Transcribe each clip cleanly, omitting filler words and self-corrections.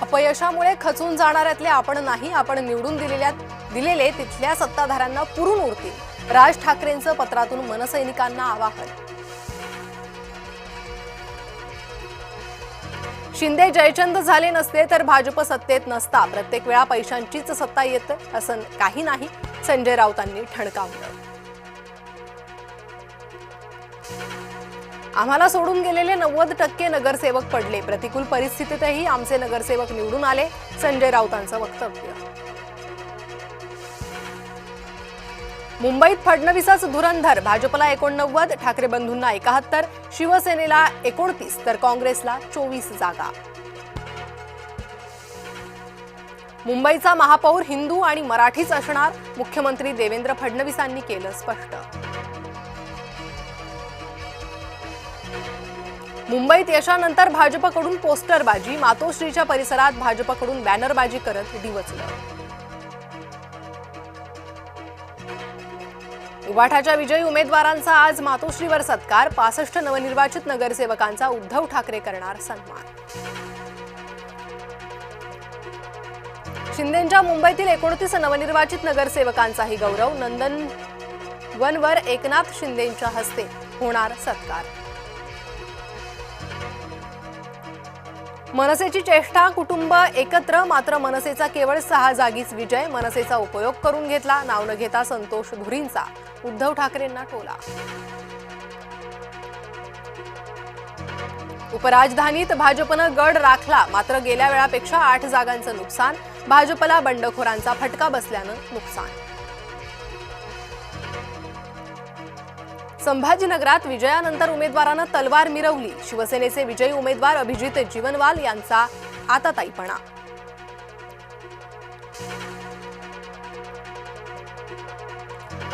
अपयशामुळे खचून जाणाऱ्यातले आपण नाही, आपण निवडून दिलेले तिथल्या सत्ताधाऱ्यांना पुरून उरतील. राज ठाकरेंचं पत्रातून मनसैनिकांना आवाहन. शिंदे जयचंद झाले नसते तर भाजप सत्तेत नसता. प्रत्येक वेळा पैशांचीच सत्ता येते असं काही नाही, संजय राऊतांनी ठणकावलं. आम्हाला सोडून गेलेले 90% नगरसेवक पडले. प्रतिकूल परिस्थितीतही आमचे नगरसेवक निवडून आले. संजय राऊतांचं वक्तव्य. मुंबईत फडणवीसच धुरंधर. भाजपला 89, ठाकरे बंधूंना 71, शिवसेनेला 29 तर काँग्रेसला 24 जागा. मुंबईचा महापौर हिंदू आणि मराठीच असणार, मुख्यमंत्री देवेंद्र फडणवीसांनी केलं स्पष्ट. मुंबईत यशानंतर भाजपकडून पोस्टरबाजी. मातोश्रीच्या परिसरात भाजपकडून बॅनरबाजी करत डिवचलं. उबाठाच्या विजयी उमेदवारांचा आज मातोश्रीवर सत्कार. 65 नवनिर्वाचित नगरसेवकांचा उद्धव ठाकरे करणार सन्मान. शिंदेंच्या मुंबईतील 29 नवनिर्वाचित नगरसेवकांचाही गौरव. नंदनवनवर एकनाथ शिंदेंच्या हस्ते होणार सत्कार. मनसेची चेष्टा. कुटुंब एकत्र, मात्र मनसेचा केवळ 6 जागीच विजय. मनसेचा उपयोग करून घेतला. नाव न घेता संतोष धुरींचा उद्धव ठाकरेंना टोला. उपराजधानीत भाजपनं गड राखला, मात्र गेल्या वेळापेक्षा 8 जागांचं नुकसान. भाजपला बंडखोरांचा फटका बसल्यानं नुकसान. संभाजीनगरात विजयानंतर उमेदवारानं तलवार मिरवली. शिवसेनेचे विजयी उमेदवार अभिजित जीवनवाल यांचा आताताईपणा.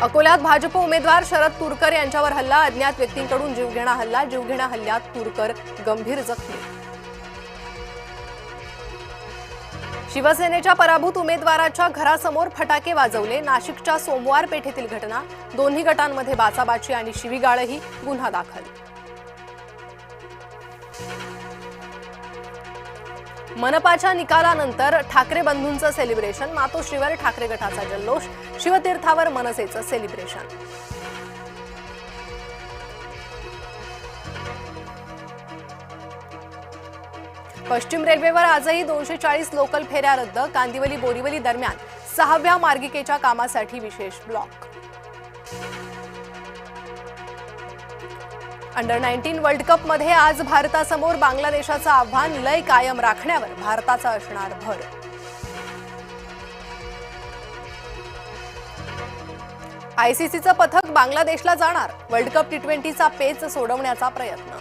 अकोल्यात भाजप उमेदवार शरद तुरकर यांच्यावर हल्ला. अज्ञात व्यक्तींकडून जीवघेणा हल्ला. जीवघेणा हल्ल्यात तुरकर गंभीर जखमी. शिवसेनेच्या पराभूत उमेदवाराच्या घरासमोर फटाके वाजवले. नाशिकच्या सोमवार पेठेतील घटना. दोन्ही गटांमध्ये बाचाबाची आणि शिवीगाळही. गुन्हा दाखल. मनपाच्या निकालानंतर ठाकरे बंधूंचं सेलिब्रेशन. मातोश्रीवर ठाकरे गटाचा जल्लोष. शिवतीर्थावर मनसेचं सेलिब्रेशन. पश्चिम रेल्वेवर आजही 240 लोकल फेऱ्या रद्द. कांदिवली बोरीवली दरम्यान 6व्या मार्गिकेच्या कामासाठी विशेष ब्लॉक. अंडर-19 वर्ल्ड कपमध्ये आज भारतासमोर बांगलादेशाचं आव्हान. लय कायम राखण्यावर भारताचा असणार भर. आयसीसीचं पथक बांगलादेशला जाणार. वर्ल्ड कप T20चा पेच सोडवण्याचा प्रयत्न.